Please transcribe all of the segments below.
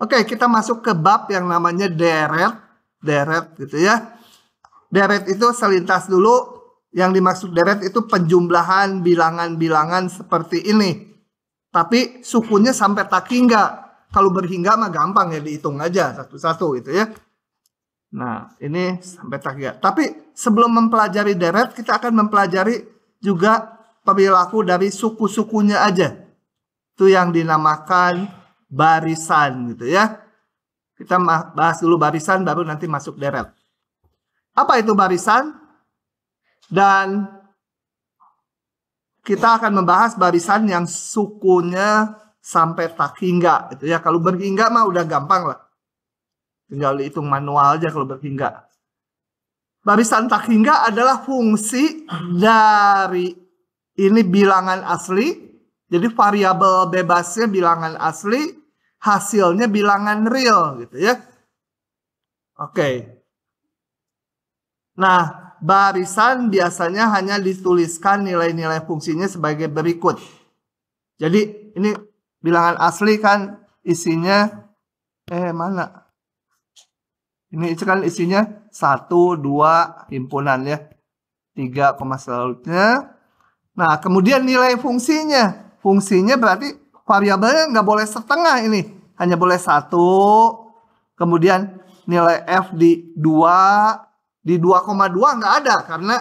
Oke, kita masuk ke bab yang namanya deret. Deret gitu ya. Deret itu selintas dulu. Yang dimaksud deret itu penjumlahan bilangan-bilangan seperti ini. Tapi sukunya sampai tak hingga. Kalau berhingga mah gampang ya, dihitung aja satu-satu gitu ya. Nah, ini sampai tak hingga. Tapi sebelum mempelajari deret, kita akan mempelajari juga perilaku dari suku-sukunya aja. Itu yang dinamakan barisan gitu ya. Kita bahas dulu barisan, baru nanti masuk deret. Apa itu barisan? Dan kita akan membahas barisan yang sukunya sampai tak hingga gitu ya. Kalau berhingga mah udah gampang lah. Tinggal dihitung manual aja kalau berhingga. Barisan tak hingga adalah fungsi dari ini bilangan asli. Jadi variabel bebasnya bilangan asli, hasilnya bilangan real gitu ya. Oke. Nah, barisan biasanya hanya dituliskan nilai-nilai fungsinya sebagai berikut. Jadi ini bilangan asli kan isinya mana? Ini kan isinya 1, 2 himpunan ya. 3, selanjutnya. Nah, kemudian nilai fungsinya. Fungsinya berarti variabelnya nggak boleh setengah ini. Hanya boleh 1. Kemudian nilai F di 2. Di 2,2 nggak ada. Karena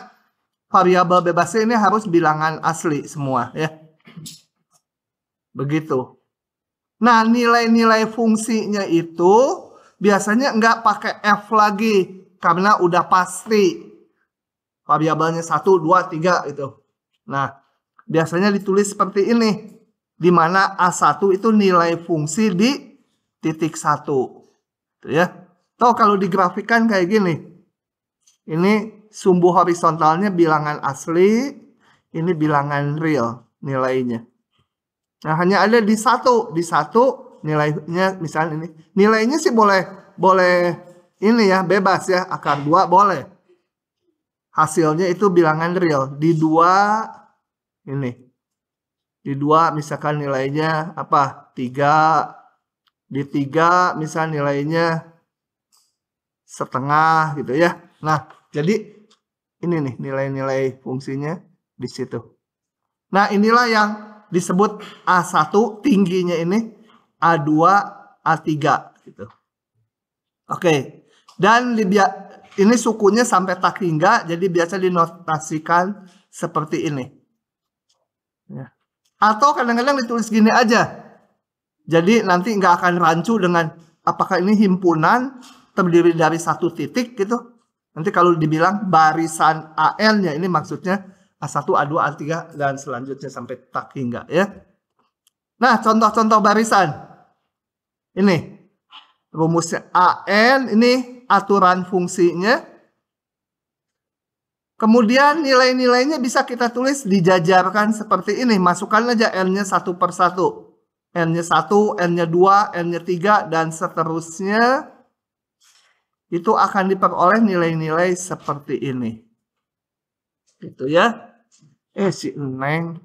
variabel bebasnya ini harus bilangan asli semua ya. Begitu. Nah, nilai-nilai fungsinya itu biasanya nggak pakai F lagi. Karena udah pasti. Variabelnya 1, 2, 3 gitu. Nah, biasanya ditulis seperti ini. Di mana A1 itu nilai fungsi di titik 1. Tuh ya. Atau kalau digrafikan kayak gini. Ini sumbu horizontalnya bilangan asli. Ini bilangan real nilainya. Nah, hanya ada di 1. Di 1 nilainya misalnya ini. Nilainya sih boleh ini ya, bebas ya. Akar 2 boleh. Hasilnya itu bilangan real. Di 2 ini. Di 2 misalkan nilainya apa? 3. Di 3 misal nilainya setengah gitu ya. Nah, jadi ini nih nilai-nilai fungsinya di situ. Nah, inilah yang disebut A1 tingginya ini, A2, A3 gitu. Oke. Dan ini sukunya sampai tak hingga, jadi biasa dinotasikan seperti ini. Ya. Atau kadang-kadang ditulis gini aja. Jadi nanti nggak akan rancu dengan apakah ini himpunan terdiri dari satu titik gitu. Nanti kalau dibilang barisan AN ya ini maksudnya A1, A2, A3 dan selanjutnya sampai tak hingga ya. Nah, contoh-contoh barisan. Ini rumusnya AN, ini aturan fungsinya. Kemudian nilai-nilainya bisa kita tulis dijajarkan seperti ini. Masukkan aja N-nya 1 per 1. N-nya 1, N-nya 2, N-nya 3, dan seterusnya. Itu akan diperoleh nilai-nilai seperti ini. Gitu ya. Si Neng.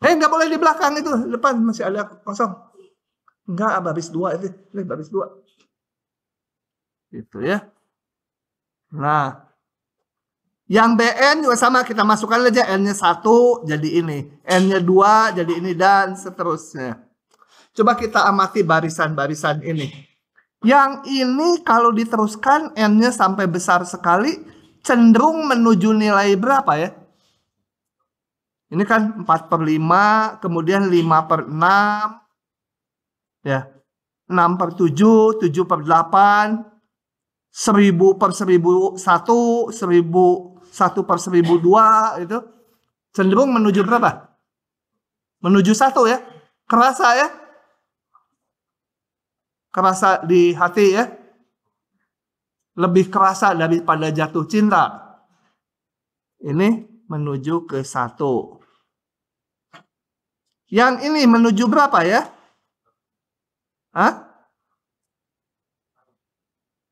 Nggak boleh di belakang itu. Depan masih ada kosong. Enggak, baris 2 itu. Baris 2. Gitu ya. Nah, yang BN juga sama, kita masukkan aja N-nya 1 jadi ini, N-nya 2 jadi ini, dan seterusnya. Coba kita amati barisan-barisan ini. Yang ini kalau diteruskan N-nya sampai besar sekali, cenderung menuju nilai berapa ya? Ini kan 4 per 5, kemudian 5 per 6, ya, 6 per 7, 7 per 8, 1000 per 1001, 1001 per 1002 itu cenderung menuju berapa? Menuju 1 ya. Kerasa ya? Kerasa di hati ya? Lebih kerasa daripada jatuh cinta. Ini menuju ke 1. Yang ini menuju berapa ya? Hah?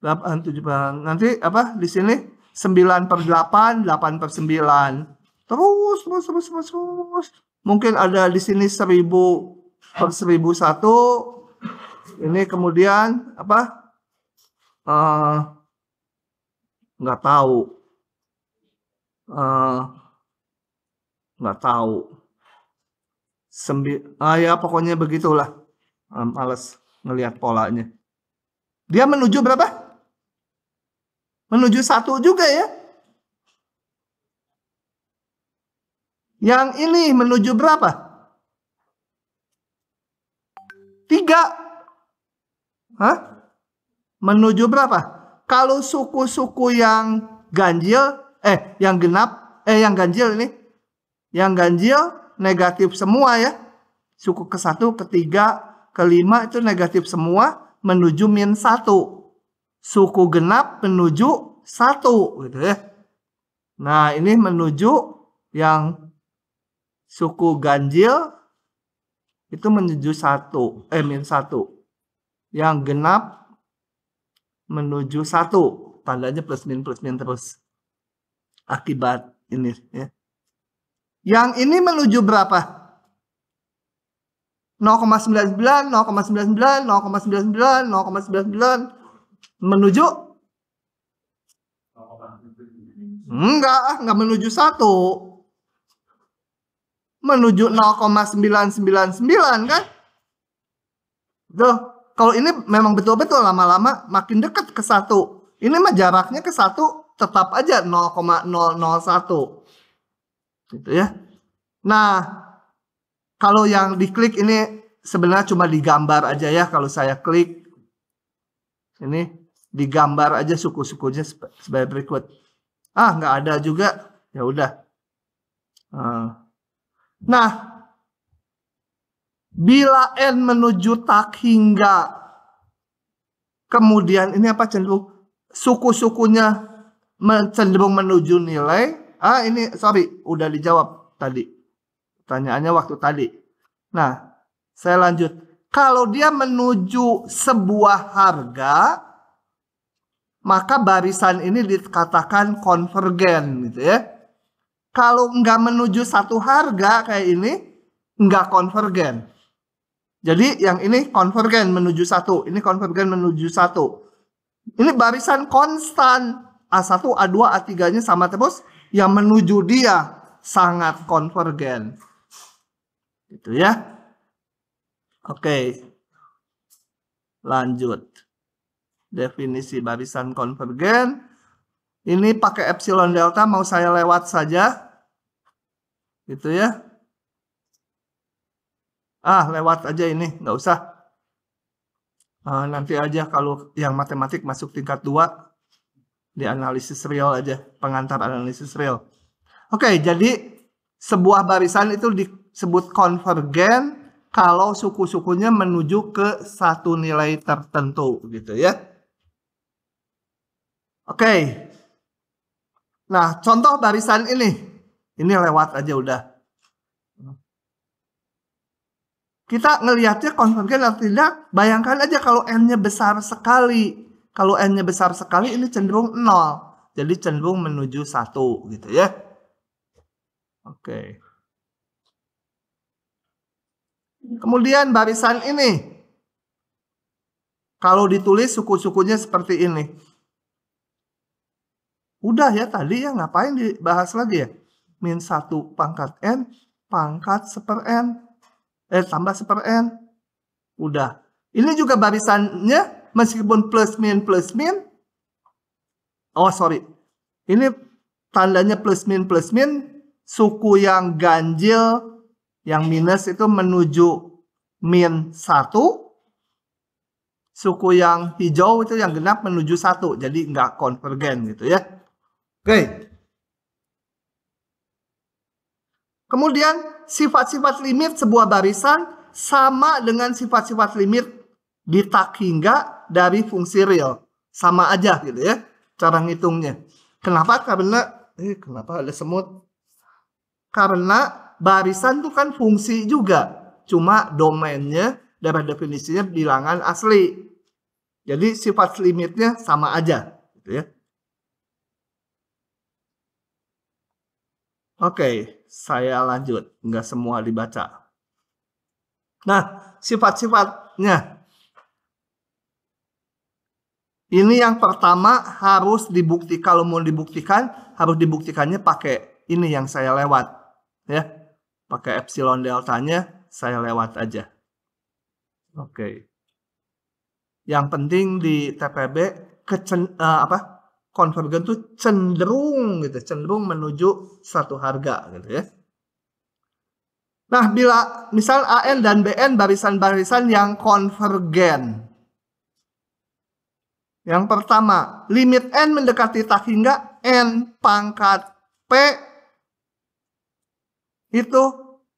8, 7, nanti apa di sini 9 per 8, 8 per 9. Terus. Mungkin ada di sini 1000 per 1001 ini kemudian apa? Nggak tahu. Nggak tahu. Ya pokoknya begitulah. Males ngelihat polanya. Dia menuju berapa? Menuju 1 juga ya. Yang ini menuju berapa? 3. Hah? Menuju berapa? Kalau suku-suku yang ganjil, yang genap, yang ganjil ini, yang ganjil negatif semua ya. Suku ke-1, ke-3, ke-5 itu negatif semua menuju -1. Suku genap menuju 1 gitu ya. Nah, ini menuju yang suku ganjil itu menuju 1, -1. Yang genap menuju 1. Tandanya plus min terus. Akibat ini ya. Yang ini menuju berapa? 0,99, 0,99, 0,99, 0,99 menuju? Enggak menuju 1. Menuju 0,999 kan? Tuh, kalau ini memang betul-betul lama-lama makin dekat ke 1. Ini mah jaraknya ke 1 tetap aja 0,001. Gitu ya. Nah, kalau yang diklik ini sebenarnya cuma digambar aja ya. Kalau saya klik ini digambar aja suku-sukunya sebagai berikut. Nggak ada juga. Ya udah. Nah, bila n menuju tak hingga kemudian ini apa cenderung suku-sukunya cenderung menuju nilai. Ini sorry, udah dijawab tadi. Pertanyaannya waktu tadi. Nah, saya lanjut. Kalau dia menuju sebuah harga, maka barisan ini dikatakan konvergen gitu ya. Kalau nggak menuju satu harga kayak ini, nggak konvergen. Jadi yang ini konvergen menuju 1. Ini konvergen menuju 1. Ini barisan konstan. A1, A2, A3-nya sama terus. Yang menuju dia sangat konvergen. Gitu ya. Oke. Lanjut. Definisi barisan konvergen. Ini pakai epsilon delta mau saya lewat saja. Gitu ya. Lewat aja ini. Nggak usah. Nanti aja kalau yang matematik masuk tingkat 2. Di analisis real aja. Pengantar analisis real. Oke, jadi sebuah barisan itu disebut konvergen kalau suku-sukunya menuju ke satu nilai tertentu gitu ya. Oke. Nah, contoh barisan ini. Ini lewat aja udah. Kita ngelihatnya konvergen atau tidak, bayangkan aja kalau n-nya besar sekali. Kalau n-nya besar sekali ini cenderung 0. Jadi cenderung menuju 1 gitu ya. Oke. Kemudian barisan ini. Kalau ditulis suku-sukunya seperti ini. Udah ya tadi ya, ngapain dibahas lagi ya? -1 pangkat n, pangkat seper n. Tambah seper n. Udah. Ini juga barisannya meskipun plus min. Oh sorry. Ini tandanya plus min. Suku yang ganjil, yang minus itu menuju -1. Suku yang hijau itu yang genap menuju 1. Jadi nggak konvergen gitu ya. Oke. Kemudian sifat-sifat limit sebuah barisan sama dengan sifat-sifat limit di tak hingga dari fungsi real. Sama aja gitu ya cara ngitungnya. Kenapa? Karena kenapa ada semut? Karena barisan itu kan fungsi juga. Cuma domainnya dari definisinya bilangan asli. Jadi sifat limitnya sama aja gitu ya. Oke, saya lanjut. Nggak semua dibaca. Nah, sifat-sifatnya. Ini yang pertama harus dibuktikan. Kalau mau dibuktikan, harus dibuktikannya pakai ini yang saya lewat. Ya, pakai epsilon deltanya, saya lewat aja. Oke. Yang penting di TPB, konvergen tuh cenderung gitu, cenderung menuju satu harga gitu ya. Nah, bila misal AN dan BN barisan-barisan yang konvergen. Yang pertama, limit N mendekati tak hingga N pangkat P itu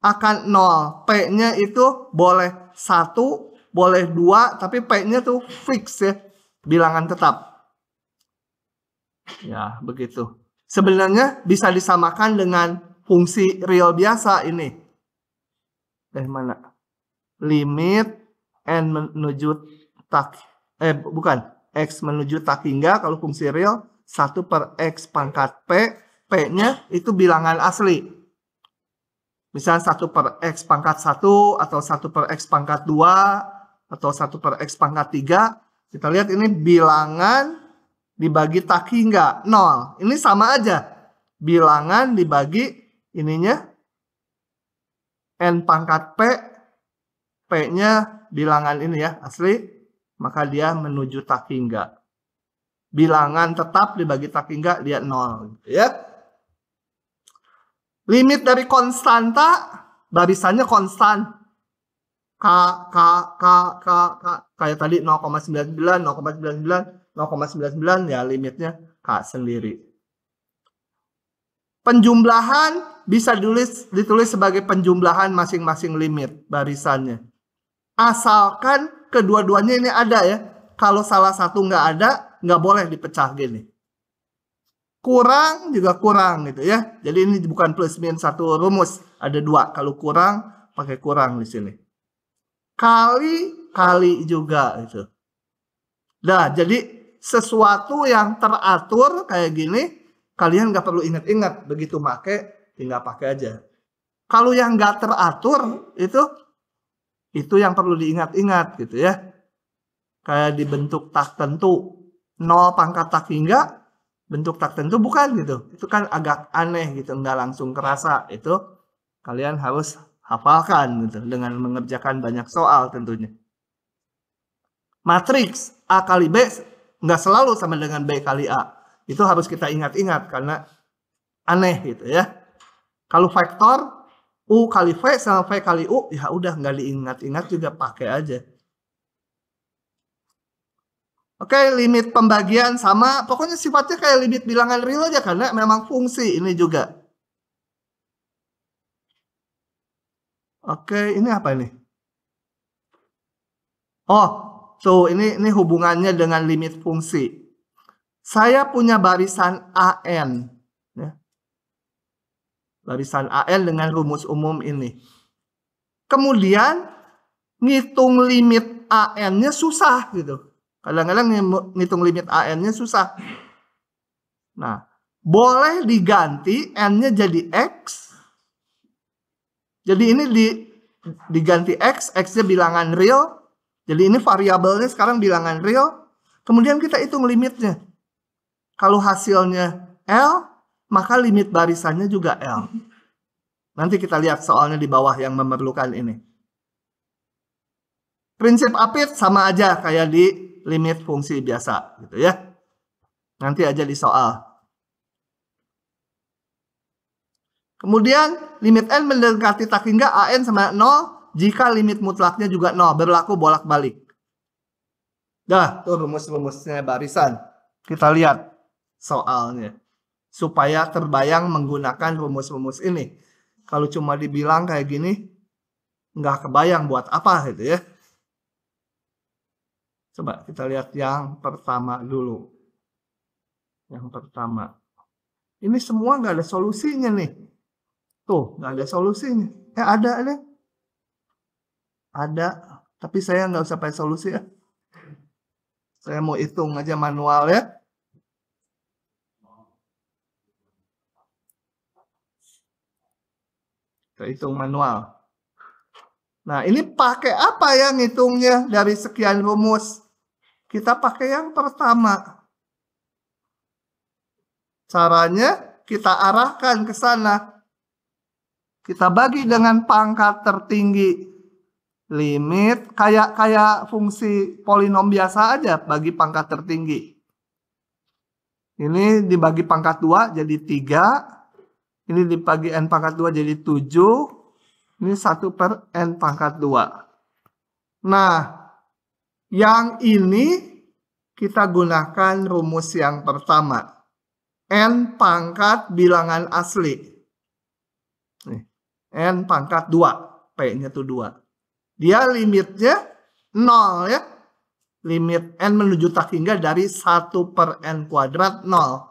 akan 0. P-nya itu boleh 1, boleh 2, tapi P-nya tuh fix ya, bilangan tetap. Ya, begitu. Sebenarnya bisa disamakan dengan fungsi real biasa ini. Mana? Limit N menuju tak, bukan, X menuju tak hingga, kalau fungsi real 1 per X pangkat P, P-nya itu bilangan asli. Misalnya 1 per X pangkat 1, atau 1 per X pangkat 2, atau 1 per X pangkat 3. Kita lihat ini bilangan dibagi tak hingga 0. Ini sama aja. Bilangan dibagi ininya N pangkat P, P-nya bilangan ini ya, asli, maka dia menuju tak hingga. Bilangan tetap dibagi tak hingga, dia 0. Ya. Limit dari konstanta, barisannya konstan. K, kayak tadi 0,99, 0,99, 0,99, ya limitnya K sendiri. Penjumlahan bisa ditulis sebagai penjumlahan masing-masing limit barisannya. Asalkan kedua-duanya ini ada ya. Kalau salah satu nggak ada, nggak boleh dipecah gini. Kurang juga kurang gitu ya. Jadi ini bukan plus minus satu rumus. Ada 2. Kalau kurang, pakai kurang di sini. Kali juga itu. Nah, jadi sesuatu yang teratur kayak gini, kalian nggak perlu ingat-ingat. Begitu pakai, tinggal pakai aja. Kalau yang nggak teratur, itu yang perlu diingat-ingat gitu ya. Kayak dibentuk tak tentu, 0 pangkat tak hingga, bentuk tak tentu bukan gitu. Itu kan agak aneh gitu, nggak langsung kerasa. Itu kalian harus hafalkan gitu dengan mengerjakan banyak soal tentunya. Matriks A kali B nggak selalu sama dengan B kali A. Itu harus kita ingat-ingat karena aneh gitu ya. Kalau vektor U kali V sama V kali U, ya udah nggak diingat-ingat juga, pakai aja. Oke, limit pembagian sama, pokoknya sifatnya kayak limit bilangan real aja karena memang fungsi ini juga. Oke, ini apa ini? Oh, tuh ini hubungannya dengan limit fungsi. Saya punya barisan AN. Ya. Barisan AN dengan rumus umum ini. Kemudian ngitung limit AN-nya susah gitu. Kadang-kadang ngitung limit AN-nya susah. Nah, boleh diganti N-nya jadi X. Jadi ini diganti X, X-nya bilangan real. Jadi ini variabelnya sekarang bilangan real. Kemudian kita hitung limitnya. Kalau hasilnya L, maka limit barisannya juga L. Nanti kita lihat soalnya di bawah yang memerlukan ini. Prinsip apit sama aja kayak di limit fungsi biasa gitu ya. Nanti aja di soal. Kemudian limit N mendekati tak hingga AN sama 0 jika limit mutlaknya juga 0. Berlaku bolak-balik. Dah, tuh rumus-rumusnya barisan. Kita lihat soalnya. Supaya terbayang menggunakan rumus-rumus ini. Kalau cuma dibilang kayak gini, nggak kebayang buat apa gitu ya. Coba kita lihat yang pertama dulu. Yang pertama. Ini semua nggak ada solusinya nih. Tuh, nggak ada solusinya. Ada nih. Ada. Tapi saya nggak usah pakai solusi ya. Saya mau hitung aja manual ya. Kita hitung manual. Nah, ini pakai apa ya ngitungnya dari sekian rumus? Kita pakai yang pertama. Caranya kita arahkan ke sana. Kita bagi dengan pangkat tertinggi. Limit kayak fungsi polinom biasa aja bagi pangkat tertinggi. Ini dibagi pangkat 2 jadi 3. Ini dibagi n pangkat 2 jadi 7. Ini 1/n pangkat 2. Nah, yang ini kita gunakan rumus yang pertama. N pangkat bilangan asli. Nih, n pangkat 2. P-nya tuh 2. Dia limitnya 0 ya. Limit n menuju tak hingga dari 1/n kuadrat 0.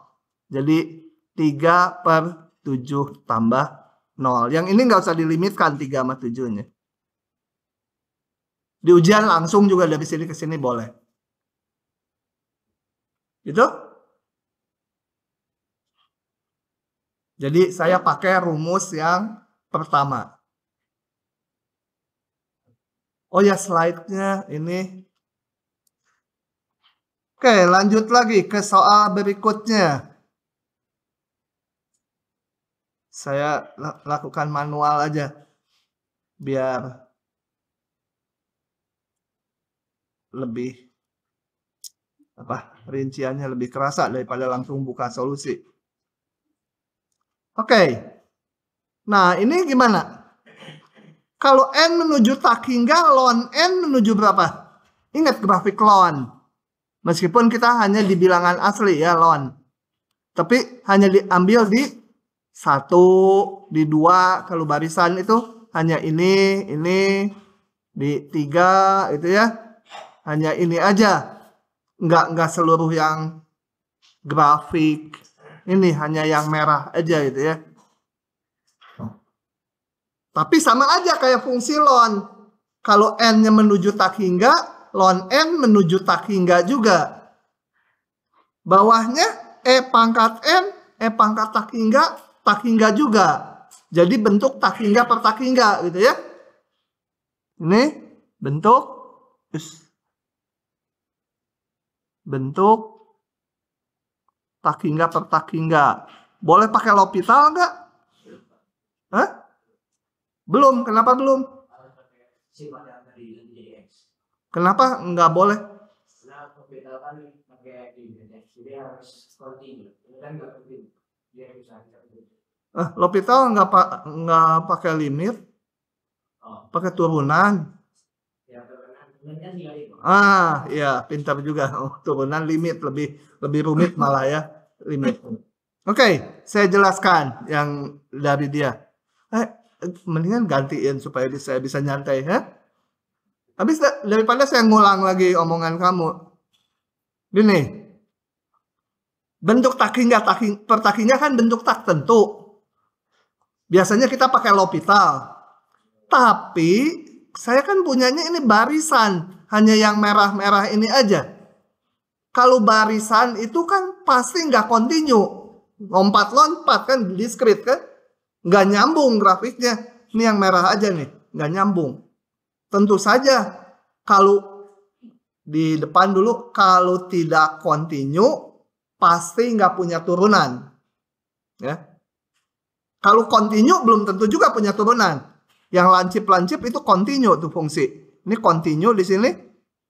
Jadi 3/7 tambah 0. Yang ini nggak usah dilimitkan 3 sama 7-nya. Di ujian langsung juga dari sini ke sini boleh. Gitu? Jadi saya pakai rumus yang pertama. Oh ya, slide-nya ini. Oke, lanjut lagi ke soal berikutnya. Saya lakukan manual aja. Biar lebih rinciannya lebih kerasa daripada langsung buka solusi. Oke. Nah, ini gimana? Kalau n menuju tak hingga, ln n menuju berapa? Ingat grafik ln. Meskipun kita hanya di bilangan asli ya ln. Tapi hanya diambil di 1, di 2. Kalau barisan itu hanya ini, di 3 itu ya. Hanya ini aja. Enggak seluruh yang grafik. Ini hanya yang merah aja gitu ya. Tapi sama aja kayak fungsi ln. Kalau n-nya menuju tak hingga, ln n menuju tak hingga juga. Bawahnya e pangkat n, e pangkat tak hingga juga. Jadi bentuk tak hingga per tak hingga gitu ya. Ini bentuk tak hingga per tak hingga. Boleh pakai L'Hopital nggak? Hah? Belum. Kenapa belum? Kenapa nggak boleh? L'Hopital nggak pakai limit, pakai turunan. Ya, pintar juga. Turunan limit lebih rumit malah ya limit. Oke, saya jelaskan yang dari dia. Mendingan gantiin supaya saya bisa nyantai ya. Habis daripada saya ngulang lagi omongan kamu. Gini. Bentuk tak hingga per tak hingga kan bentuk tak tentu. Biasanya kita pakai L'Hopital. Tapi saya kan punyanya ini barisan, hanya yang merah-merah ini aja. Kalau barisan itu kan pasti nggak kontinu. Lompat-lompat kan, diskrit kan. Nggak nyambung grafiknya. Ini yang merah aja nih, nggak nyambung. Tentu saja kalau di depan dulu, kalau tidak kontinu pasti nggak punya turunan. Ya. Kalau kontinu belum tentu juga punya turunan. Yang lancip-lancip itu kontinu tuh fungsi. Ini kontinu di sini,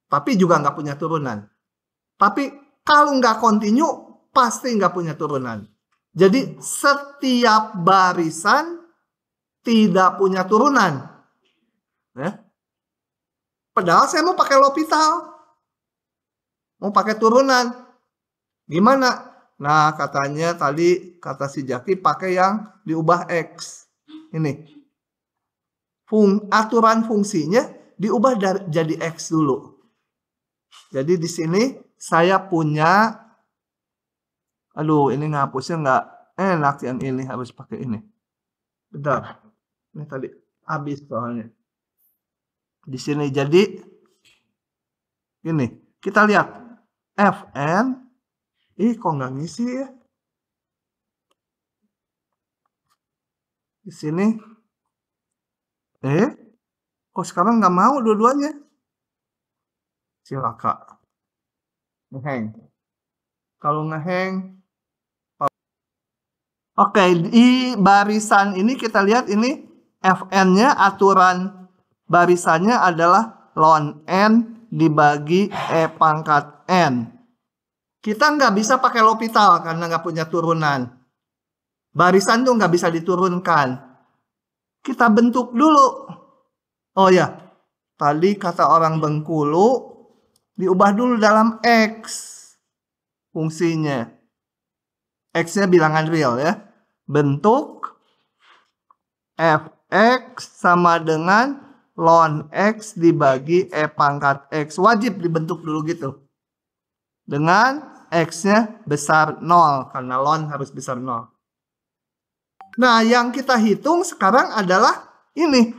tapi juga nggak punya turunan. Tapi kalau nggak kontinu pasti nggak punya turunan. Jadi setiap barisan tidak punya turunan. Ya. Padahal saya mau pakai L'Hopital. Mau pakai turunan. Gimana? Nah, katanya tadi kata si Jaki pakai yang diubah X. Ini. Aturan fungsinya diubah jadi X dulu. Jadi di sini saya punya, aduh ini ngapusnya nggak enak yang ini, harus pakai ini. Bentar. Ini tadi habis soalnya. Di sini jadi ini. Kita lihat Fn. Kok nggak ngisi ya? Di sini Kok sekarang nggak mau dua-duanya? Silakan. Ngeheng. Kalau ngeheng. Oke, di barisan ini kita lihat ini Fn-nya aturan barisannya adalah ln n dibagi E pangkat n. Kita nggak bisa pakai L'Hopital karena nggak punya turunan. Barisan tuh nggak bisa diturunkan. Kita bentuk dulu. Oh ya, tadi kata orang Bengkulu, diubah dulu dalam X fungsinya. X-nya bilangan real ya. Bentuk Fx sama dengan ln X dibagi E pangkat X. Wajib dibentuk dulu gitu. Dengan X-nya besar 0. Karena ln harus besar 0. Nah, yang kita hitung sekarang adalah ini.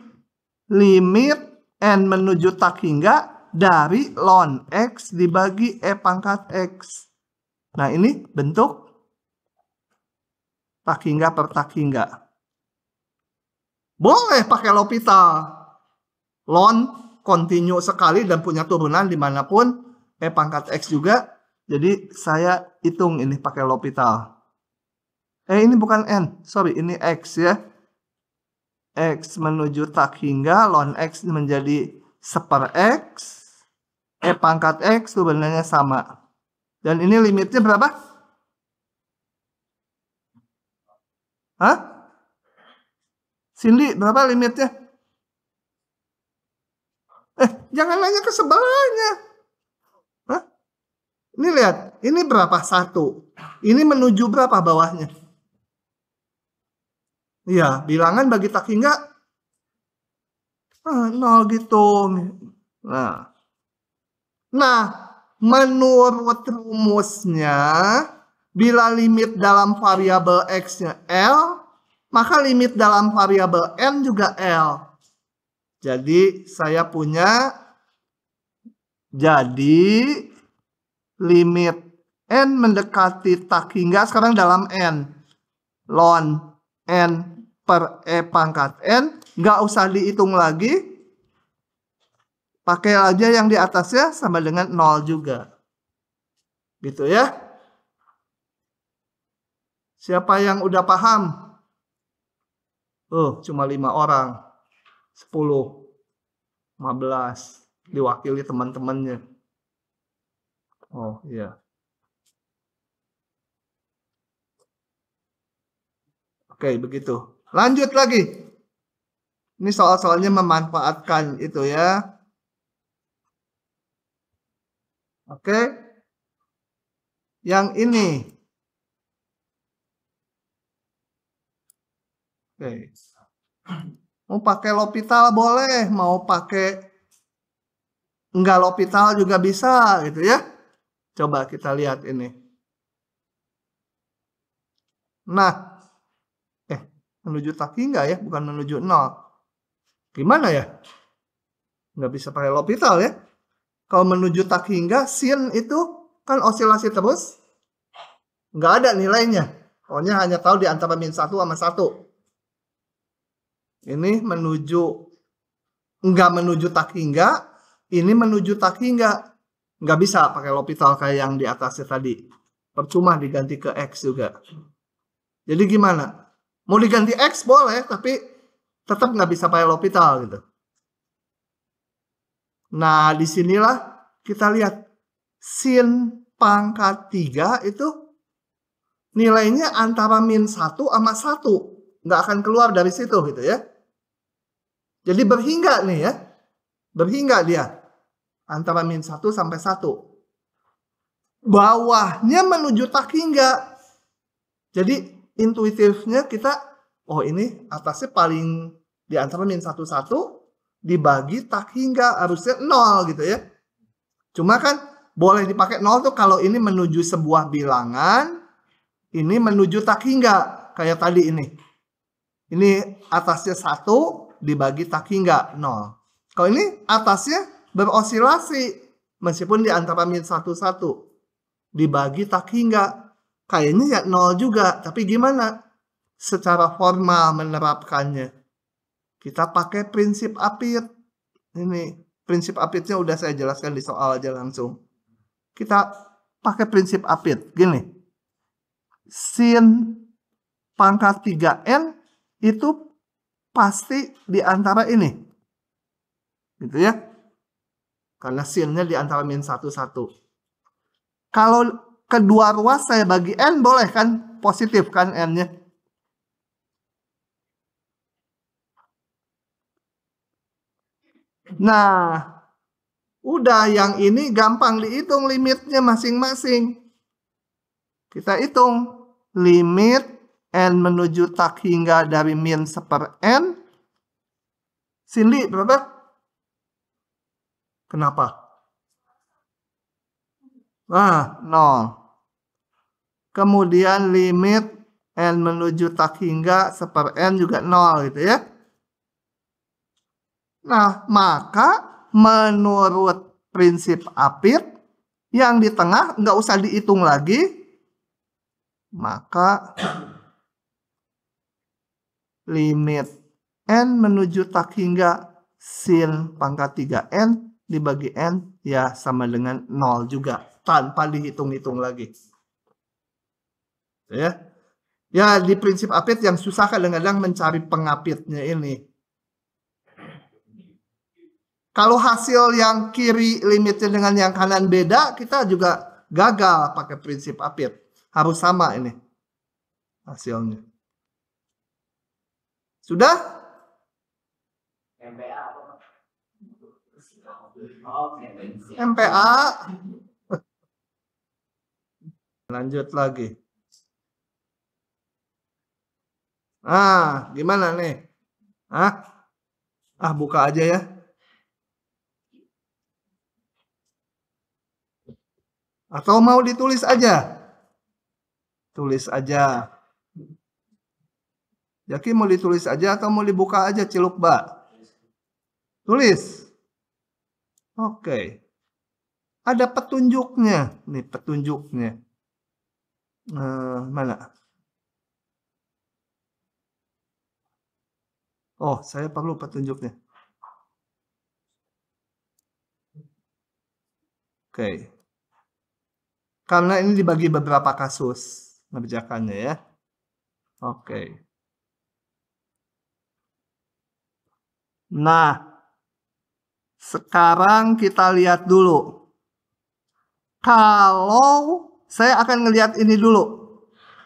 Limit n menuju tak hingga dari ln X dibagi E pangkat X. Nah, ini bentuk tak hingga per tak hingga. Boleh pakai L'Hopital. Ln kontinu sekali dan punya turunan dimanapun. E pangkat X juga. Jadi saya hitung ini pakai L'Hopital. Ini bukan N. Sorry, ini X ya. X menuju tak hingga. Ln X menjadi seper X. E pangkat X sebenarnya sama. Dan ini limitnya berapa? Hah? Cindy, berapa limitnya? Jangan nanya ke sebelahnya. Hah? Ini lihat, ini berapa? 1. Ini menuju berapa bawahnya? Iya, bilangan bagi tak hingga 0 gitu. Nah, menurut rumusnya, bila limit dalam variabel X-nya L, maka limit dalam variabel N juga L. Jadi saya punya, limit N mendekati tak hingga sekarang dalam N. Ln N per E pangkat N, nggak usah dihitung lagi. Pakai aja yang di atasnya sama dengan 0 juga. Gitu ya. Siapa yang udah paham? Cuma 5 orang. 10. 15. Diwakili teman-temannya. Oh, iya. Oke, begitu. Lanjut lagi. Ini soal-soalnya memanfaatkan itu ya. Oke. Yang ini. Oke. Mau pakai L'Hopital boleh, mau pakai enggak L'Hopital juga bisa gitu ya. Coba kita lihat ini. Nah, menuju tak hingga ya, bukan menuju 0. Gimana ya? Nggak bisa pakai L'Hopital ya. Kalau menuju tak hingga, sin itu kan osilasi terus. Nggak ada nilainya. Pokoknya hanya tahu di antara min 1 sama 1. Ini menuju, nggak menuju tak hingga. Ini menuju tak hingga. Nggak bisa pakai L'Hopital kayak yang di atasnya tadi. Percuma diganti ke X juga. Jadi gimana? Mau diganti X boleh, tapi tetap nggak bisa pakai L'Hopital gitu. Nah, disinilah kita lihat sin pangkat 3 itu nilainya antara min 1 sama 1. Nggak akan keluar dari situ gitu ya. Jadi berhingga nih ya. Berhingga dia. Antara min 1 sampai 1. Bawahnya menuju tak hingga. Jadi intuitifnya kita, ini atasnya paling di antara min 1, 1 dibagi tak hingga. Harusnya 0 gitu ya. Cuma kan boleh dipakai 0 tuh kalau ini menuju sebuah bilangan. Ini menuju tak hingga. Kayak tadi ini. Ini atasnya 1 dibagi tak hingga 0. Kalau ini atasnya berosilasi. Meskipun di antara min 1, 1 dibagi tak hingga. Kayaknya ya 0 juga. Tapi gimana? Secara formal menerapkannya. Kita pakai prinsip Apit. Ini prinsip apitnya udah saya jelaskan di soal aja langsung. Kita pakai prinsip apit. Gini. Sin pangkat 3N itu pasti di antara ini. Gitu ya. Karena sinnya di antara min 1, 1. Kalau kedua ruas saya bagi N boleh kan? Positif kan N-nya. Nah, udah yang ini gampang dihitung limitnya masing-masing. Kita hitung limit N menuju tak hingga dari min 1/N. Cindy berapa? Kenapa? Nah, 0. Kemudian limit N menuju tak hingga 1/N juga 0 gitu ya. Nah, maka menurut prinsip apit, yang di tengah nggak usah dihitung lagi, maka limit N menuju tak hingga sin pangkat 3N dibagi N ya sama dengan 0 juga, tanpa dihitung-hitung lagi. Ya, ya di prinsip apit yang susah kadang-kadang mencari pengapitnya ini. Kalau hasil yang kiri limitnya dengan yang kanan beda, kita juga gagal pakai prinsip apit. Harus sama ini hasilnya. Sudah? MPA. Lanjut lagi. Gimana nih? Buka aja ya. Atau mau ditulis aja? Tulis aja. Jaki mau ditulis aja atau mau dibuka aja Ciluk Ba? Tulis. Oke. Ada petunjuknya. Nih petunjuknya. Mana? Oh, saya perlu petunjuknya. Oke. Karena ini dibagi beberapa kasus ngerjakannya ya. Oke. Nah, sekarang kita lihat dulu. Kalau saya akan ngelihat ini dulu.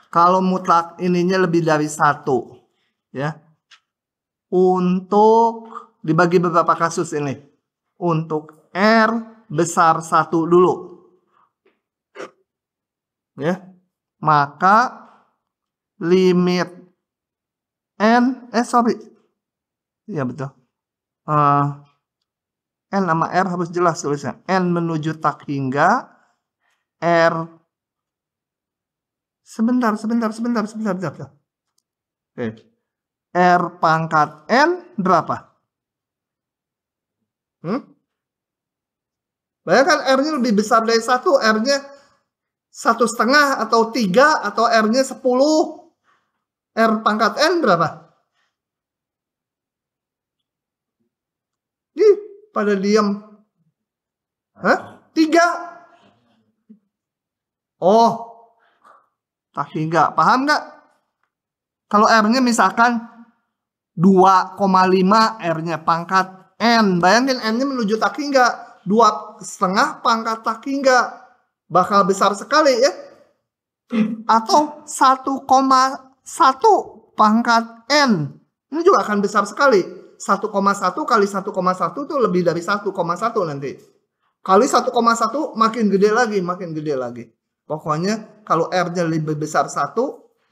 Kalau mutlak ininya lebih dari 1. Ya. Untuk dibagi beberapa kasus ini. Untuk R besar 1 dulu. Ya. Maka limit N, iya betul. N sama R harus jelas tulisnya. N menuju tak hingga R. Sebentar. Oke. R pangkat N berapa? Bayangkan R-nya lebih besar dari 1. R-nya 1,5 atau 3 atau R-nya 10. R pangkat N berapa? Pada diam. 3. Oh. Tak hingga. Paham nggak? Kalau R-nya misalkan 2,5 R-nya pangkat N. Bayangin N-nya menuju tak hingga. 2,5 pangkat tak hingga. Bakal besar sekali ya. Atau 1,1 pangkat N. Ini juga akan besar sekali. 1,1 kali 1,1 itu lebih dari 1,1 nanti. Kali 1,1 makin gede lagi. Pokoknya kalau R-nya lebih besar 1,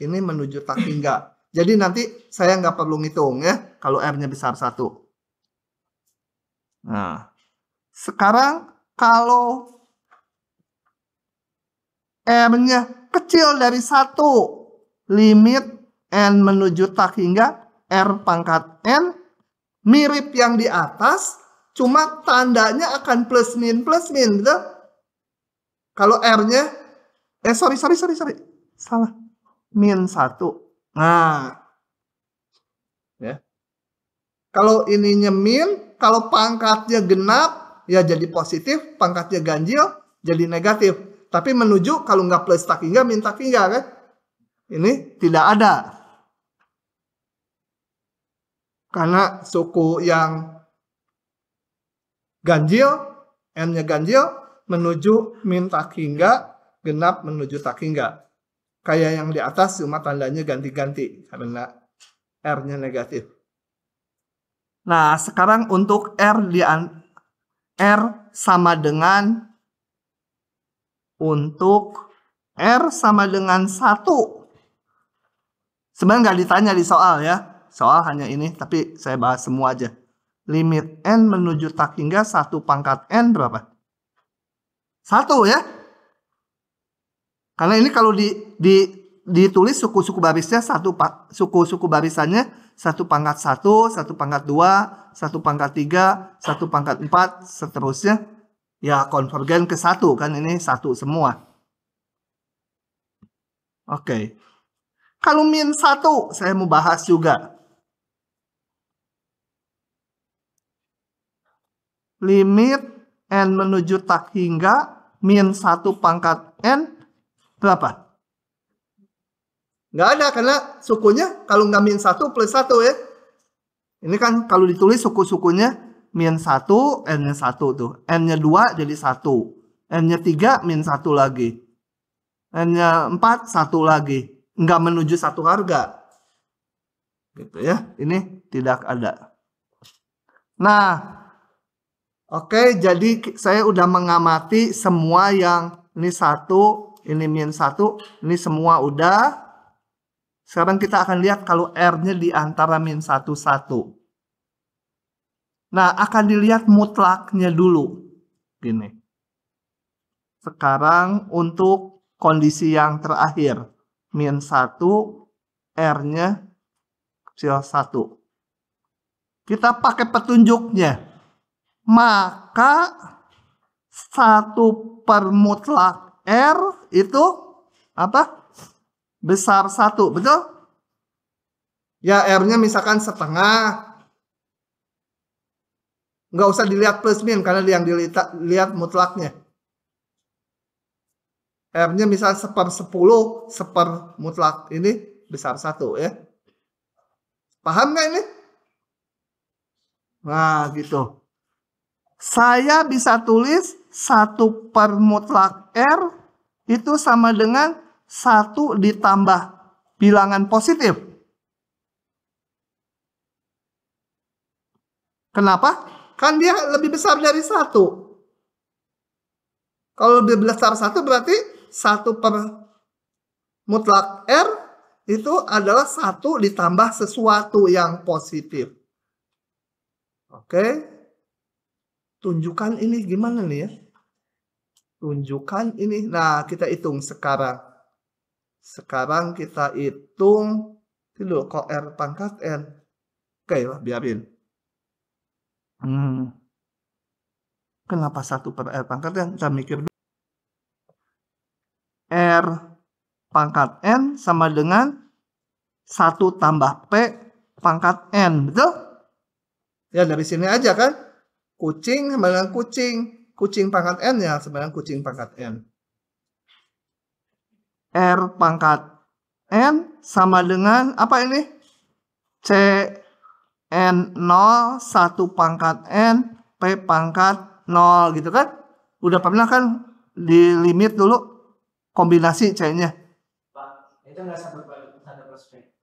ini menuju tak hingga. Jadi nanti saya nggak perlu ngitung ya, kalau R-nya besar 1. Nah, sekarang kalau R-nya kecil dari 1, limit N menuju tak hingga R pangkat N, mirip yang di atas, cuma tandanya akan plus min, gitu. Kalau R-nya, sorry. Salah. Min 1. Nah. Ya. Kalau ininya min, kalau pangkatnya genap, ya jadi positif, pangkatnya ganjil, jadi negatif. Tapi menuju kalau nggak plus tak hingga, min tak hingga kan? Ini tidak ada. Karena suku yang ganjil, n-nya ganjil, menuju min tak hingga, genap menuju tak hingga. Kayak yang di atas cuma tandanya ganti-ganti karena R-nya negatif. Nah, sekarang untuk R sama dengan untuk R sama dengan 1. Sebenarnya nggak ditanya di soal ya. Soal hanya ini, tapi saya bahas semua aja. Limit N menuju tak hingga 1 pangkat N berapa? 1 ya. Karena ini kalau ditulis suku-suku barisnya suku-suku barisannya 1 pangkat 1, 1 pangkat 2, 1 pangkat 3, 1 pangkat 4, seterusnya. Ya konvergen ke 1 kan, ini 1 semua. Oke. Kalau min 1 saya mau bahas juga. Limit N menuju tak hingga min 1 pangkat N berapa? Nggak ada karena sukunya kalau nggak min 1 plus 1 ya. Ini kan kalau ditulis suku-sukunya min 1, N-nya 1 tuh. N-nya 2 jadi 1. N-nya 3 min 1 lagi. N-nya 4 1 lagi. Nggak menuju 1 harga. Gitu ya. Ini tidak ada. Nah, oke, jadi saya udah mengamati semua yang ini 1, ini min 1, ini semua udah. Sekarang kita akan lihat kalau R-nya di antara min 1, 1. Nah, akan dilihat mutlaknya dulu. Gini. Sekarang untuk kondisi yang terakhir. Min 1, R-nya kecil 1. Kita pakai petunjuknya. Maka 1 per mutlak R itu apa? Besar 1, betul? Ya R-nya misalkan setengah. Nggak usah dilihat plus min karena yang dilihat mutlaknya. R-nya misal 1/10, 1 mutlak ini besar 1 ya. Paham nggak ini? Nah gitu. Saya bisa tulis 1 per mutlak R itu sama dengan 1 ditambah bilangan positif. Kenapa? Kan dia lebih besar dari 1. Kalau lebih besar 1 berarti 1 per mutlak R itu adalah 1 ditambah sesuatu yang positif. Oke. Tunjukkan ini gimana nih ya? Tunjukkan ini. Nah, kita hitung sekarang. Sekarang kita hitung. Dulu kok R pangkat N. Oke lah, biarin. Kenapa 1 per R pangkat N? Kita mikir dulu. R pangkat N sama dengan 1 tambah P pangkat N. Betul? Ya dari sini aja kan. Kucing sama dengan kucing. Kucing pangkat N ya sama dengan kucing pangkat N. R pangkat N sama dengan apa ini? C N0 1 pangkat N P pangkat 0 gitu kan? Udah pernah kan di limit dulu kombinasi C-nya? Pak, itu nggak satu plus P.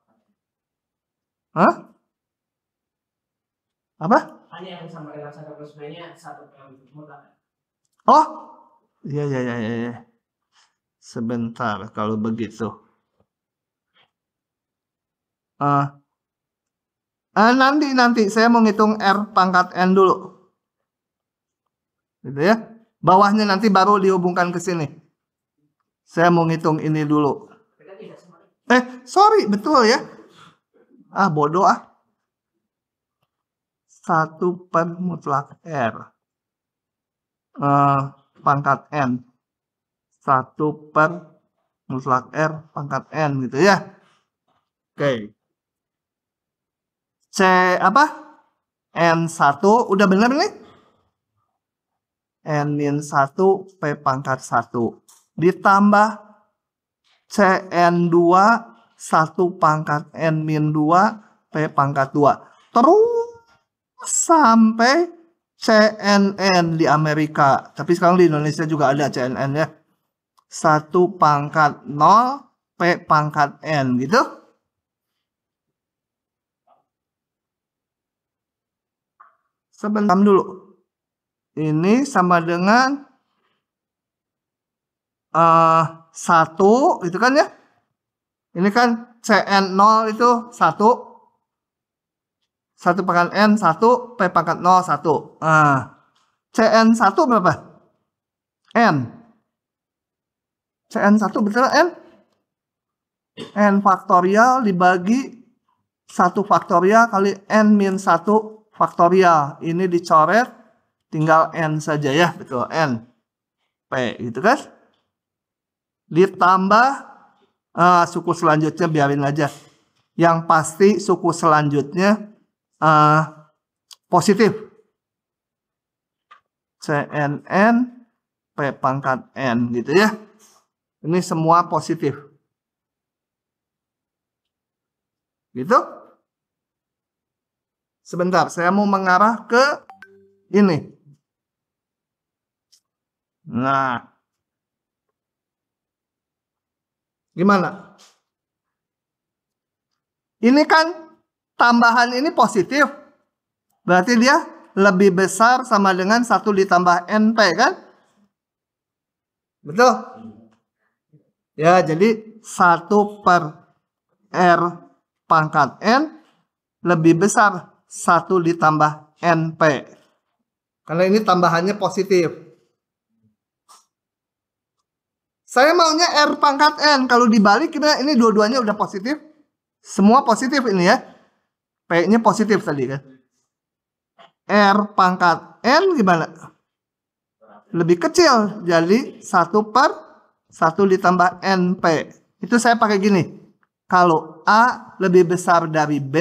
Hah? Apa? Hanya yang sama dengan 1 plus P-nya 1 mutlak. Oh, iya. Sebentar kalau begitu. Nanti saya mau ngitung R pangkat N dulu. Gitu ya. Bawahnya nanti baru dihubungkan ke sini. Saya mau ngitung ini dulu. Sorry, betul ya. Bodoh ah. 1 per mutlak R. Pangkat N. 1 per mutlak R pangkat N gitu ya. Oke. C apa? N1, udah bener nih? N-1 P pangkat 1 ditambah Cn2 1 pangkat N-2 P pangkat 2 terus sampai CNN di Amerika. Tapi sekarang di Indonesia juga ada CNN ya. 1 pangkat 0 P pangkat N gitu. Sebentar dulu. Ini sama dengan 1 itu kan ya. Ini kan CN0 itu 1 pangkat N 1 P pangkat 0 1. CN1 berapa? N. CN1 betul N? N faktorial dibagi 1 faktorial kali N-1 faktorial. Ini dicoret, tinggal N saja ya, betul, N. P, gitu kan? Ditambah, suku selanjutnya biarin aja. Yang pasti suku selanjutnya positif. CNN, P pangkat N, gitu ya. Ini semua positif. Gitu. Sebentar, saya mau mengarah ke ini. Nah. Gimana? Ini kan tambahan ini positif. Berarti dia lebih besar sama dengan 1 ditambah NP kan? Betul? Ya, jadi 1 per R pangkat N lebih besar 1 ditambah NP. Karena ini tambahannya positif. Saya maunya R pangkat N. Kalau dibalik ini dua-duanya udah positif. Semua positif ini ya. P-nya positif tadi kan. R pangkat N gimana? Lebih kecil. Jadi 1 per 1 ditambah NP. Itu saya pakai gini. Kalau A lebih besar dari B,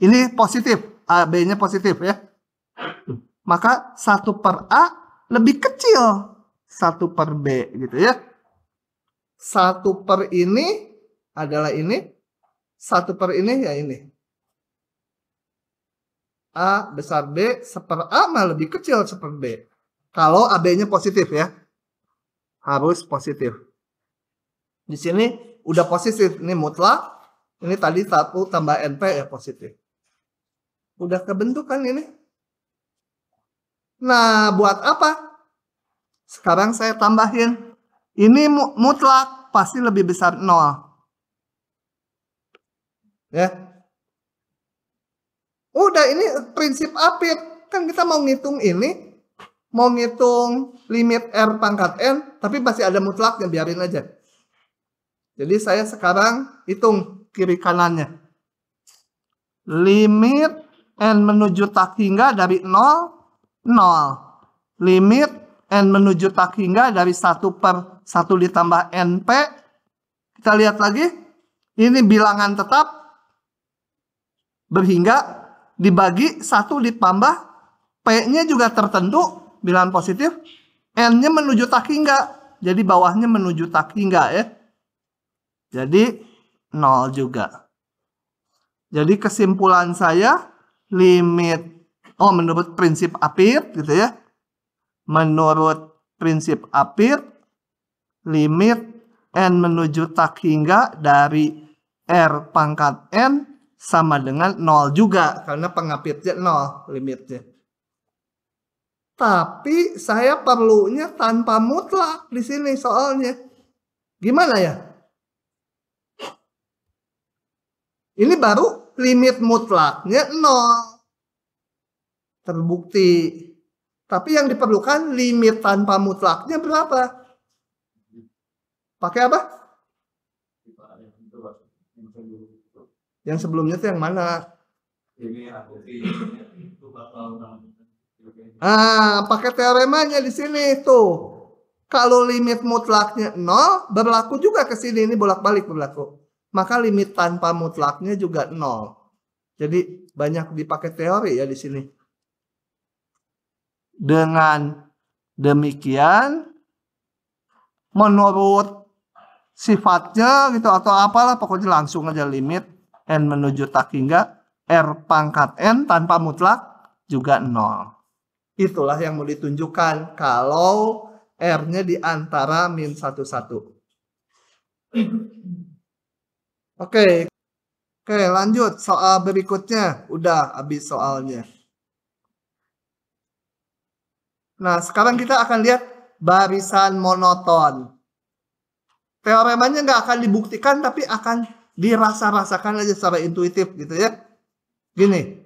ini positif. A, B-nya positif ya. Maka 1 per A lebih kecil 1 per B gitu ya. 1 per ini adalah ini. 1 per ini ya ini. A besar B, 1/A mah lebih kecil 1/B. Kalau AB-nya positif ya. Harus positif. Di sini udah positif. Ini mutlak. Ini tadi 1 tambah NP ya positif. Udah kebentuk kan ini. Nah, buat apa? Sekarang saya tambahin. Ini mutlak pasti lebih besar 0. Ya. Udah ini prinsip apit. Kan kita mau ngitung ini. Mau ngitung limit R pangkat N. Tapi masih ada mutlaknya. Biarin aja. Jadi saya sekarang hitung kiri kanannya. Limit N menuju tak hingga dari 0. 0. Limit N menuju tak hingga dari 1 per 1 ditambah NP. Kita lihat lagi. Ini bilangan tetap. Berhingga. Dibagi 1 ditambah. P-nya juga tertentu. Bilangan positif. N-nya menuju tak hingga. Jadi bawahnya menuju tak hingga ya. Jadi 0 juga. Jadi kesimpulan saya. Limit. Menurut prinsip apit gitu ya. Menurut prinsip apit, limit N menuju tak hingga dari R pangkat N sama dengan 0 juga. Karena pengapitnya 0 limitnya. Tapi saya perlunya tanpa mutlak di sini soalnya. Gimana ya? Ini baru limit mutlaknya 0. Terbukti. Tapi yang diperlukan limit tanpa mutlaknya berapa? Pakai apa? Yang sebelumnya itu yang mana? Pakai teoremanya di sini tuh. Kalau limit mutlaknya 0, berlaku juga ke sini. Ini bolak-balik berlaku. Maka limit tanpa mutlaknya juga 0. Jadi banyak dipakai teori ya di sini. Dengan demikian, menurut sifatnya gitu atau apalah, pokoknya langsung aja limit n menuju tak hingga r pangkat n tanpa mutlak juga 0. Itulah yang mau ditunjukkan kalau r-nya di antara min 1, 1. Oke, lanjut soal berikutnya. Udah habis soalnya. Nah, sekarang kita akan lihat barisan monoton. Teoremanya nggak akan dibuktikan, tapi akan dirasa-rasakan aja secara intuitif gitu ya. Gini.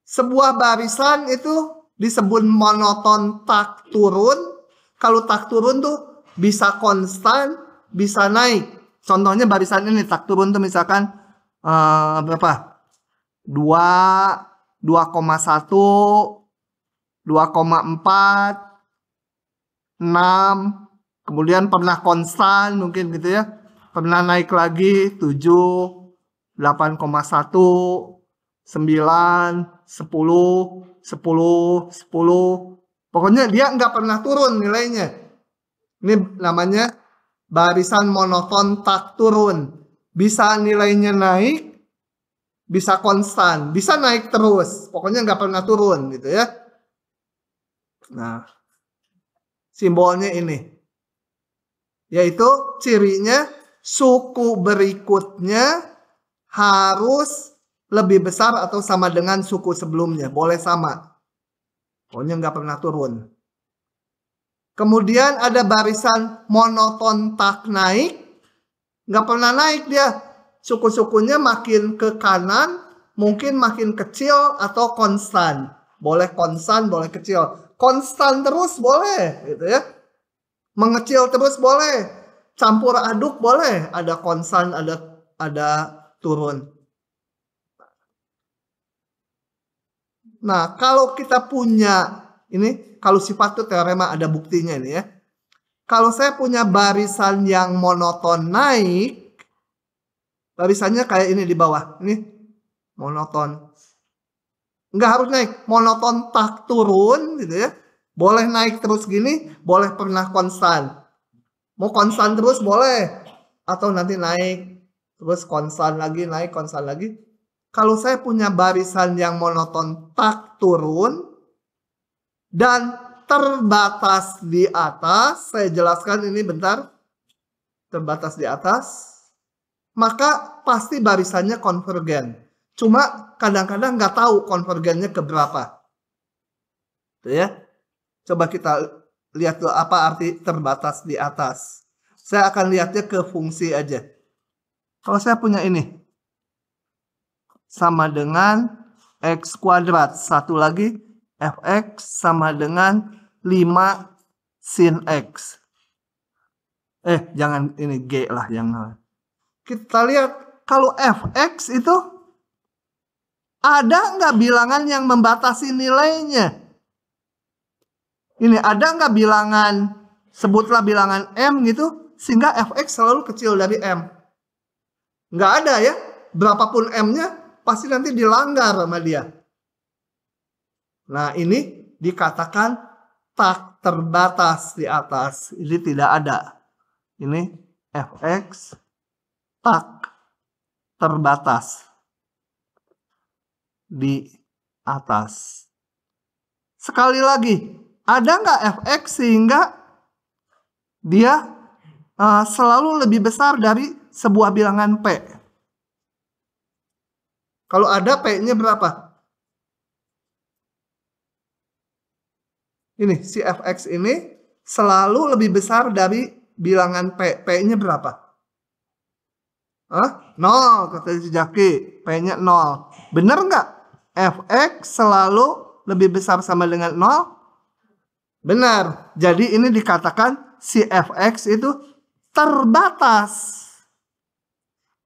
Sebuah barisan itu disebut monoton tak turun. Kalau tak turun tuh bisa konstan, bisa naik. Contohnya barisan ini tak turun tuh misalkan berapa? 2, 2,1, 2,4, 6, kemudian pernah konstan mungkin gitu ya. Pernah naik lagi 7, 8,1, 9, 10, 10, 10. Pokoknya dia nggak pernah turun nilainya. Ini namanya barisan monoton tak turun. Bisa nilainya naik, bisa konstan, bisa naik terus. Pokoknya nggak pernah turun gitu ya. Nah, simbolnya ini. Yaitu cirinya suku berikutnya harus lebih besar atau sama dengan suku sebelumnya. Boleh sama. Pokoknya nggak pernah turun. Kemudian ada barisan monoton tak naik. Nggak pernah naik dia. Suku-sukunya makin ke kanan, mungkin makin kecil atau konstan. Boleh konstan, boleh kecil. Konstan terus boleh, gitu ya. Mengecil terus boleh. Campur aduk boleh. Ada konstan, ada turun. Nah, kalau kita punya ini, kalau sifat itu teorema ada buktinya ini ya. Kalau saya punya barisan yang monoton naik, barisannya kayak ini di bawah. Ini monoton. Nggak harus naik, monoton tak turun gitu ya. Boleh naik terus gini, boleh pernah konstan. Mau konstan terus boleh. Atau nanti naik, terus konstan lagi, naik, konstan lagi. Kalau saya punya barisan yang monoton tak turun dan terbatas di atas, saya jelaskan ini bentar, terbatas di atas, maka pasti barisannya konvergen. Cuma kadang-kadang nggak tahu konvergennya ke berapa. Tuh ya. Coba kita lihat tuh apa arti terbatas di atas. Saya akan lihatnya ke fungsi aja. Kalau saya punya ini, sama dengan x kuadrat. Satu lagi, fx sama dengan 5 sin x. Jangan ini g lah yang. Kita lihat, kalau fx itu ada nggak bilangan yang membatasi nilainya? Ini ada nggak bilangan, sebutlah bilangan m gitu, sehingga fx selalu kecil dari m? Nggak ada ya. Berapapun m-nya, pasti nanti dilanggar sama dia. Nah, ini dikatakan tak terbatas di atas. Ini tidak ada. Ini fx tak terbatas di atas. Sekali lagi, ada nggak fx sehingga dia selalu lebih besar dari sebuah bilangan p? Kalau ada, p-nya berapa? Ini, si fx ini selalu lebih besar dari bilangan p. P-nya berapa? 0, kata si Jaki. P-nya 0. Benar nggak? Fx selalu lebih besar sama dengan 0? Benar. Jadi ini dikatakan si fx itu terbatas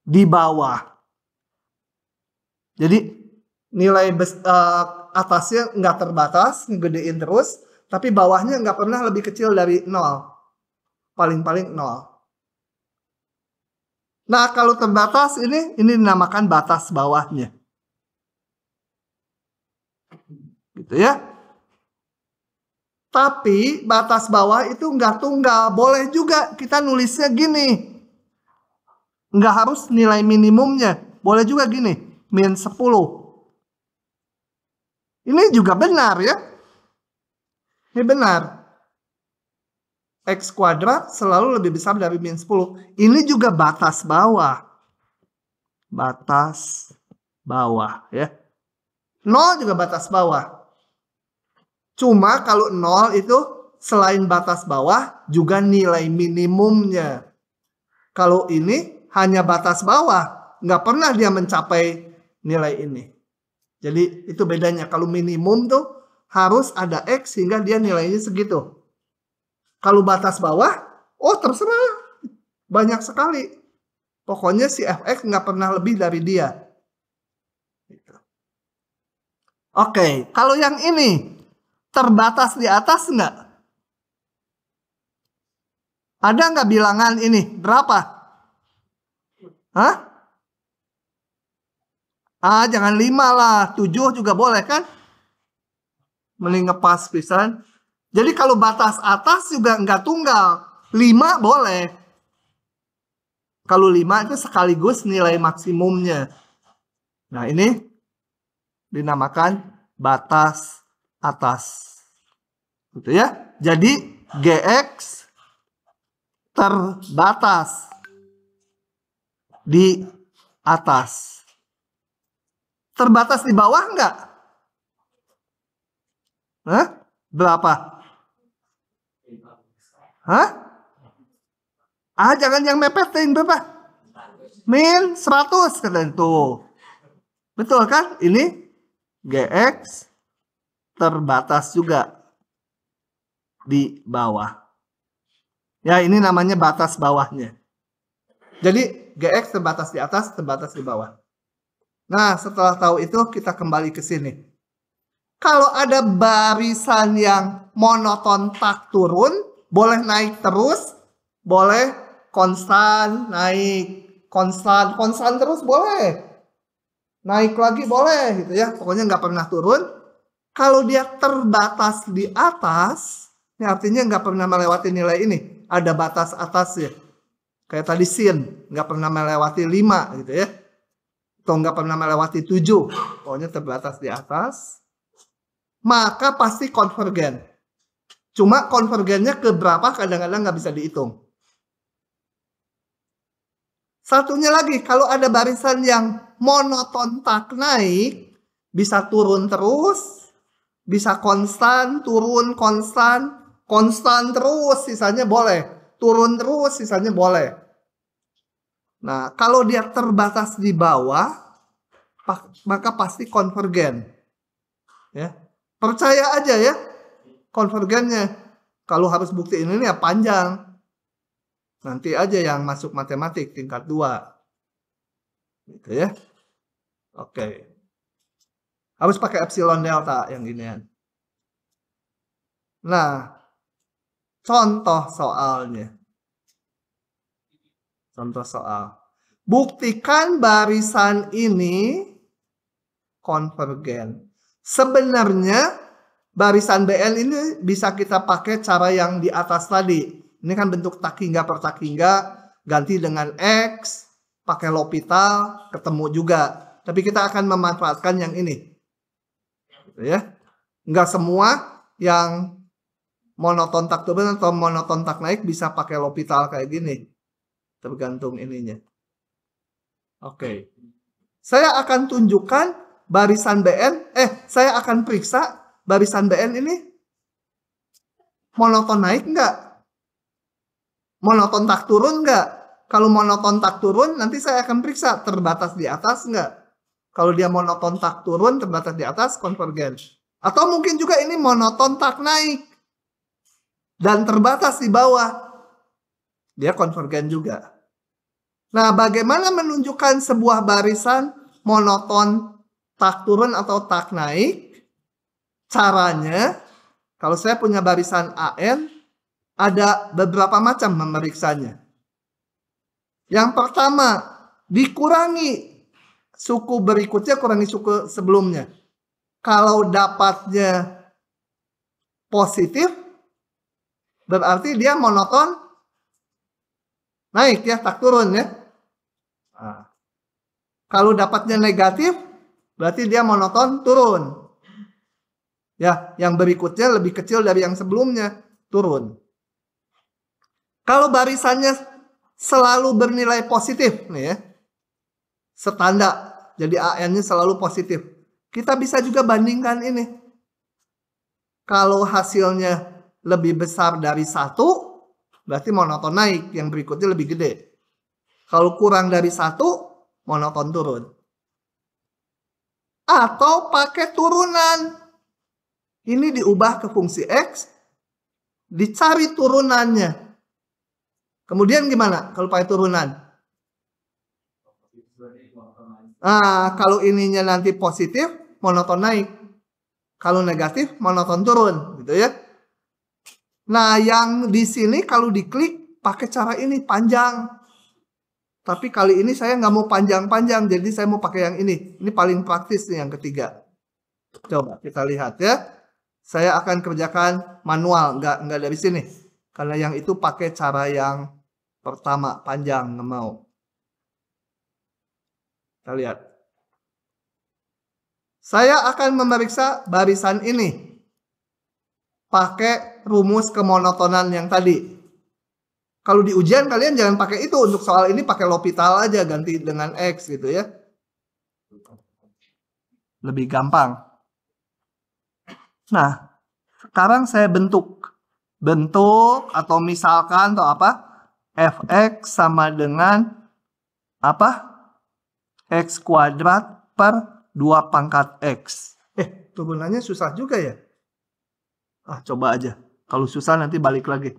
di bawah. Jadi nilai atasnya nggak terbatas, ngegedein terus, tapi bawahnya nggak pernah lebih kecil dari 0. Paling-paling 0. Nah, kalau terbatas ini dinamakan batas bawahnya. Gitu ya. Tapi batas bawah itu nggak tunggal. Boleh juga kita nulisnya gini. Nggak harus nilai minimumnya. Boleh juga gini. Min 10. Ini juga benar ya. Ini benar. X kuadrat selalu lebih besar dari min 10. Ini juga batas bawah. Batas bawah ya. 0 juga batas bawah. Cuma kalau 0 itu selain batas bawah juga nilai minimumnya. Kalau ini hanya batas bawah, nggak pernah dia mencapai nilai ini. Jadi itu bedanya. Kalau minimum tuh harus ada X sehingga dia nilainya segitu. Kalau batas bawah, oh terserah. Banyak sekali. Pokoknya si fx nggak pernah lebih dari dia. Oke, kalau yang ini terbatas di atas nggak? Ada nggak bilangan ini? Berapa? Hah? Jangan 5 lah. 7 juga boleh kan? Mending ngepas pisan. Jadi kalau batas atas juga nggak tunggal. 5 boleh. Kalau 5 itu sekaligus nilai maksimumnya. Nah ini dinamakan batas atas. Gitu ya. Jadi GX terbatas di atas. Terbatas di bawah enggak? Hah? Berapa? Hah? Jangan yang mepetin berapa? Min 100 kalian tuh. Betul kan? Ini GX terbatas juga di bawah. Ya, ini namanya batas bawahnya. Jadi GX terbatas di atas, terbatas di bawah. Nah, setelah tahu itu kita kembali ke sini. Kalau ada barisan yang monoton tak turun, boleh naik terus, boleh konstan naik, konstan terus boleh. Naik lagi boleh gitu ya. Pokoknya nggak pernah turun. Kalau dia terbatas di atas, ini artinya nggak pernah melewati nilai ini. Ada batas atasnya. Kayak tadi sin, nggak pernah melewati 5 gitu ya. Atau nggak pernah melewati 7. Pokoknya terbatas di atas. Maka pasti konvergen. Cuma konvergennya ke berapa kadang-kadang nggak bisa dihitung. Satunya lagi, kalau ada barisan yang monoton tak naik, bisa turun terus, bisa konstan, turun, konstan terus, sisanya boleh. Turun terus, sisanya boleh. Nah, kalau dia terbatas di bawah, maka pasti konvergen. Ya. Percaya aja ya, konvergennya. Kalau harus buktiin ini ya panjang. Nanti aja yang masuk matematik tingkat 2. Gitu ya. Oke. Harus pakai epsilon delta yang ginian. Nah, contoh soalnya. Contoh soal. Buktikan barisan ini konvergen. Sebenarnya barisan BN ini bisa kita pakai cara yang di atas tadi. Ini kan bentuk tak hingga per tak hingga, ganti dengan X, pakai L'Hopital, ketemu juga. Tapi kita akan memanfaatkan yang ini. Gitu ya. Nggak semua yang monoton tak turun atau monoton tak naik bisa pakai L'Hopital kayak gini. Tergantung ininya. Oke. Saya akan tunjukkan barisan BN, saya akan periksa barisan BN ini monoton naik nggak? Monoton tak turun nggak? Kalau monoton tak turun, nanti saya akan periksa terbatas di atas nggak? Kalau dia monoton tak turun, terbatas di atas, konvergen. Atau mungkin juga ini monoton tak naik dan terbatas di bawah. Dia konvergen juga. Nah, bagaimana menunjukkan sebuah barisan monoton tak turun atau tak naik? Caranya, kalau saya punya barisan AN, ada beberapa macam memeriksanya. Yang pertama, dikurangi suku berikutnya, kurangi suku sebelumnya. Kalau dapatnya positif, berarti dia monoton naik ya, tak turun ya. Nah, kalau dapatnya negatif, berarti dia monoton turun. Ya, yang berikutnya lebih kecil dari yang sebelumnya, turun. Kalau barisannya selalu bernilai positif nih ya, setanda, jadi AN-nya selalu positif. Kita bisa juga bandingkan ini. Kalau hasilnya lebih besar dari 1, berarti monoton naik, yang berikutnya lebih gede. Kalau kurang dari 1, monoton turun. Atau pakai turunan. Ini diubah ke fungsi X, dicari turunannya. Kemudian gimana kalau pakai turunan? Nah, kalau ininya nanti positif, monoton naik. Kalau negatif, monoton turun, gitu ya. Nah, yang di sini kalau diklik pakai cara ini panjang. Tapi kali ini saya nggak mau panjang-panjang, jadi saya mau pakai yang ini. Ini paling praktis nih yang ketiga. Coba kita lihat ya. Saya akan kerjakan manual, nggak dari sini. Karena yang itu pakai cara yang pertama, panjang, nggak mau. Kita lihat. Saya akan memeriksa barisan ini. Pakai rumus kemonotonan yang tadi. Kalau di ujian kalian jangan pakai itu. Untuk soal ini pakai L'Hopital aja, ganti dengan X gitu ya. Lebih gampang. Nah, sekarang saya bentuk atau misalkan atau apa, fx sama dengan apa, x kuadrat per 2 pangkat x. Turunannya susah juga ya. Coba aja, kalau susah nanti balik lagi.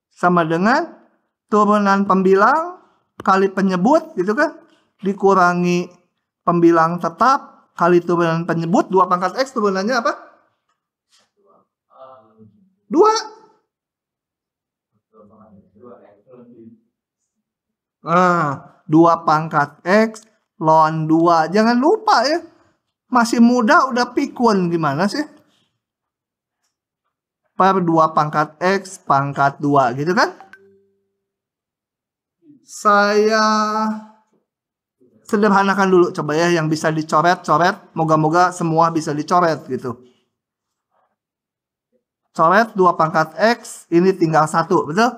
Sama dengan turunan pembilang kali penyebut gitu kan, dikurangi pembilang tetap kali turunan penyebut. 2 pangkat x turunannya apa? 2. Nah, 2 pangkat X ln 2. Jangan lupa ya. Masih muda udah pikun gimana sih? Per 2 pangkat X pangkat 2 gitu kan? Saya sederhanakan dulu coba ya, yang bisa dicoret-coret. Moga-moga semua bisa dicoret gitu. Coret 2 pangkat X, ini tinggal 1, betul?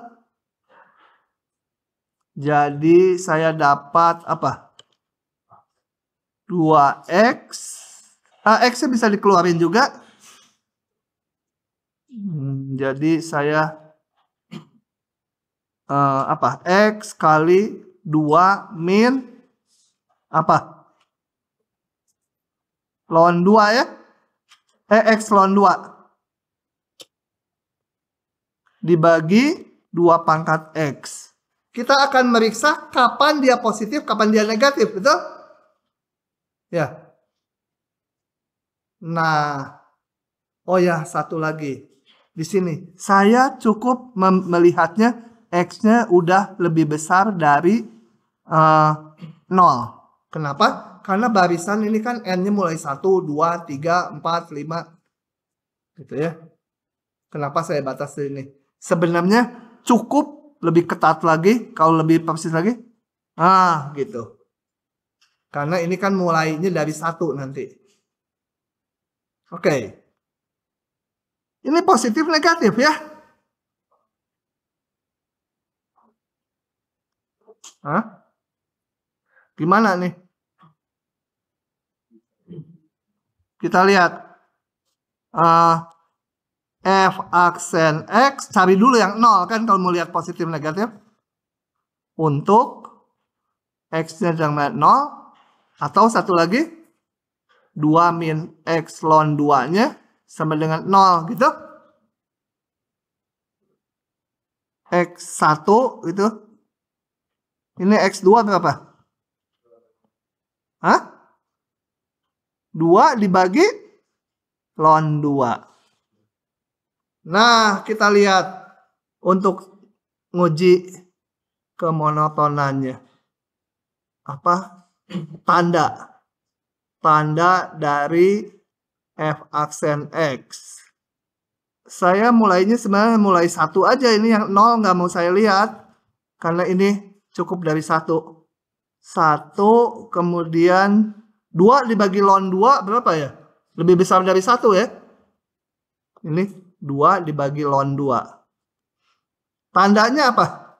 Jadi saya dapat apa? 2X. X-nya bisa dikeluarin juga. Jadi saya apa? X kali 2 min apa? Ln 2 ya? X ln 2. Dibagi 2 pangkat X. Kita akan meriksa kapan dia positif, kapan dia negatif, betul? Ya. Nah, oh ya, satu lagi. Di sini, saya cukup melihatnya X-nya udah lebih besar dari 0. Kenapa? Karena barisan ini kan N-nya mulai 1, 2, 3, 4, 5. Gitu ya. Kenapa saya batasi ini? Sebenarnya cukup lebih ketat lagi, kalau lebih persis lagi. Gitu. Karena ini kan mulainya dari 1 nanti. Oke. Ini positif negatif ya. Gimana nih? Kita lihat. F aksen X, cari dulu yang 0 kan kalau mau lihat positif negatif. Untuk X-nya dengan 0. Atau satu lagi, 2 min X ln 2-nya sama dengan 0 gitu. X1 gitu. Ini X2 berapa? 2 dibagi ln 2. Nah, kita lihat untuk nguji kemonotonannya. Tanda. tanda dari f aksen X. Saya mulainya sebenarnya mulai 1 aja, ini yang 0 nggak mau saya lihat. Karena ini cukup dari 1. 1, kemudian 2 dibagi ln 2 berapa ya? Lebih besar dari 1 ya. Ini 2 dibagi ln 2. Tandanya apa?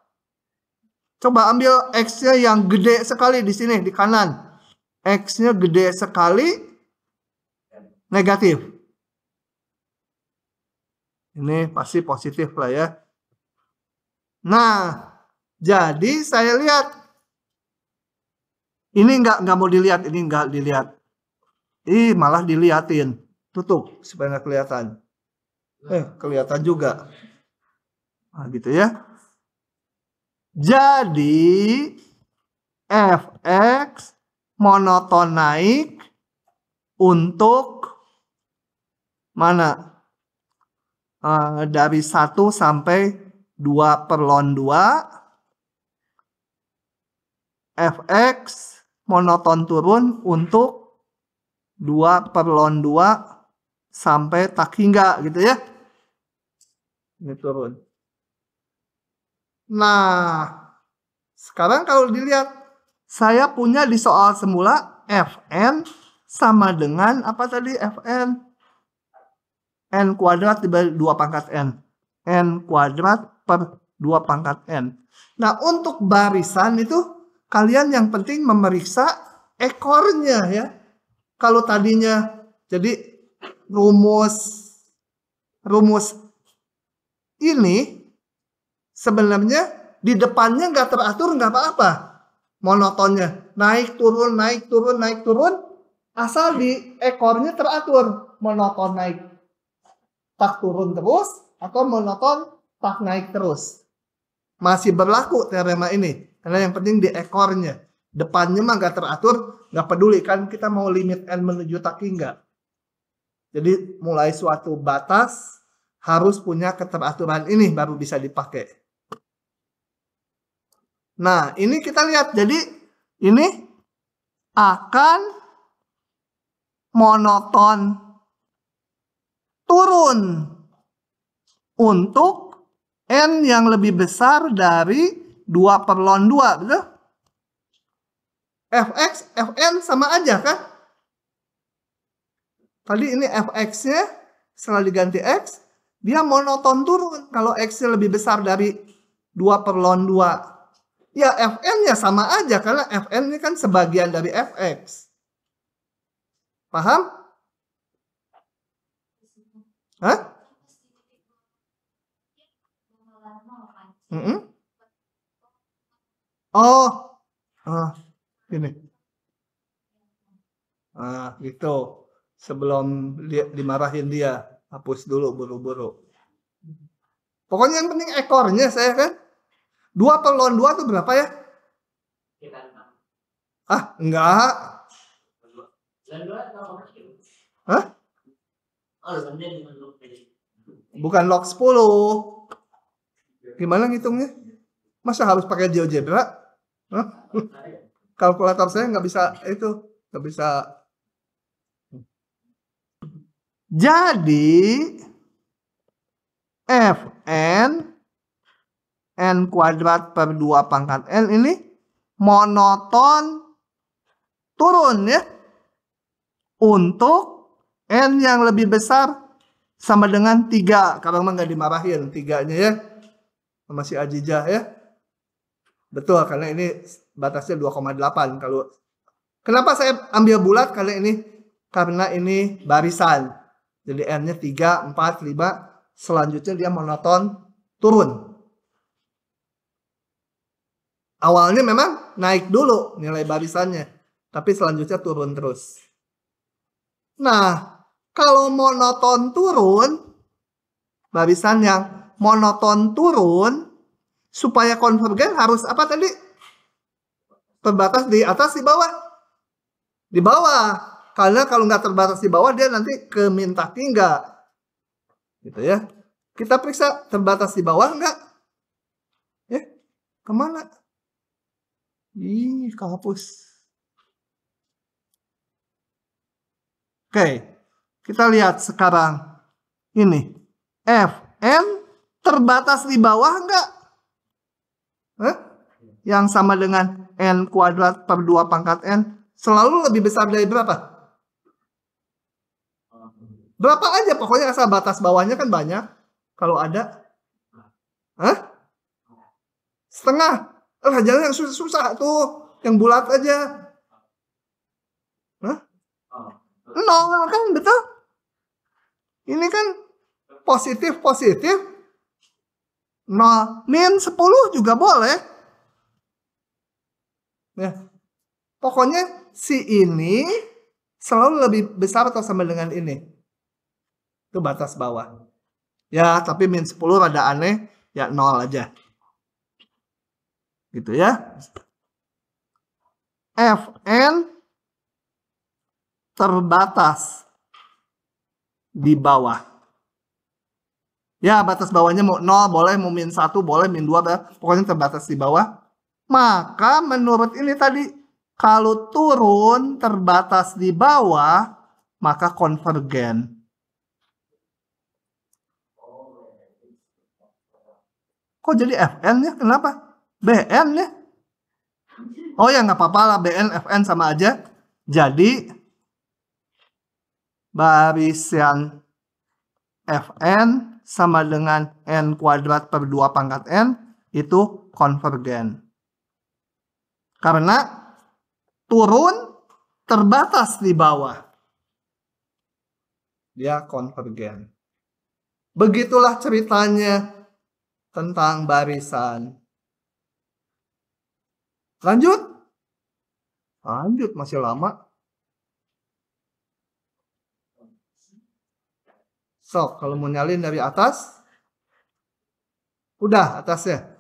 Coba ambil X-nya yang gede sekali di sini, di kanan. X-nya gede sekali, negatif. Ini pasti positif lah ya. Nah, jadi saya lihat. Ini nggak mau dilihat, ini nggak dilihat. Malah diliatin. Tutup supaya nggak kelihatan. Kelihatan juga. Nah, gitu ya. Jadi fx monoton naik untuk mana? Dari 1 sampai 2 per ln 2. Fx monoton turun untuk 2 per ln 2 sampai tak hingga gitu ya. Ini turun. Nah, sekarang kalau dilihat, saya punya di soal semula Fn sama dengan apa tadi Fn? N kuadrat dibagi 2 pangkat N. N kuadrat per 2 pangkat N. Nah, untuk barisan itu kalian yang penting memeriksa ekornya ya. Kalau tadinya jadi rumus ini sebenarnya di depannya nggak teratur nggak apa-apa. Monotonnya naik turun naik turun naik turun, asal di ekornya teratur. Monoton naik tak turun terus atau monoton tak naik terus. Masih berlaku teorema ini. Karena yang penting di ekornya. Depannya mah nggak teratur, nggak peduli kan kita mau limit n menuju tak hingga. Jadi mulai suatu batas harus punya keteraturan ini baru bisa dipakai. Nah, ini kita lihat. Jadi ini akan monoton turun untuk n yang lebih besar dari 2 per ln 2, betul? Fx, Fn sama aja kan? Tadi ini Fx-nya setelah diganti X, dia monoton turun kalau X-nya lebih besar dari 2 per ln 2. Ya Fn-nya sama aja karena Fn ini kan sebagian dari Fx. Paham? Hah? Ini. Nah, gitu. Sebelum dimarahin dia, hapus dulu buru-buru. Pokoknya yang penting ekornya saya kan. 2 per ln 2 itu berapa ya? Enggak. Hah? Bukan log 10. Gimana ngitungnya? Masa harus pakai GeoGebra? Kalkulator saya nggak bisa itu. Nggak bisa. Jadi Fn n kuadrat per 2 pangkat n ini monoton turun ya. Untuk n yang lebih besar sama dengan 3. Kalau memang nggak dimarahin 3-nya ya. Masih Ajijah ya. Betul, karena ini batasnya 2,8. Kalau kenapa saya ambil bulat karena ini barisan. Jadi n-nya 3, 4, 5. Selanjutnya dia monoton turun. Awalnya memang naik dulu nilai barisannya. Tapi selanjutnya turun terus. Nah, kalau monoton turun, barisan yang monoton turun, supaya konvergen harus apa tadi? Terbatas di atas, di bawah? Di bawah. Karena kalau nggak terbatas di bawah, dia nanti ke min tak hingga. Gitu ya. Kita periksa terbatas di bawah nggak? Kemana? Kehapus. Oke, kita lihat sekarang. Ini, Fn terbatas di bawah enggak? Yang sama dengan n kuadrat per 2 pangkat n selalu lebih besar dari berapa? Berapa aja, pokoknya asal batas bawahnya kan banyak. Kalau ada. Setengah. Jangan yang susah-susah tuh. Yang bulat aja. Nol kan, betul? Ini kan positif. Nol. Min 10 juga boleh. Ya. Pokoknya si ini selalu lebih besar atau sama dengan ini. Itu batas bawah. Ya, tapi min 10 rada aneh. Ya, 0 aja. Gitu ya. Fn terbatas di bawah. Ya, batas bawahnya mau 0 boleh, mau min 1 boleh, min 2 pokoknya terbatas di bawah. Maka menurut ini tadi, kalau turun terbatas di bawah, maka konvergen. Kok jadi Fn ya? Kenapa? Bn ya? Oh ya, nggak apa-apa lah, Bn, Fn sama aja. Jadi, barisan Fn sama dengan n kuadrat per 2 pangkat n itu konvergen. Karena turun terbatas di bawah. Dia konvergen. Begitulah ceritanya tentang barisan. Lanjut? Lanjut, masih lama. So, kalau mau nyalin dari atas. Udah atasnya.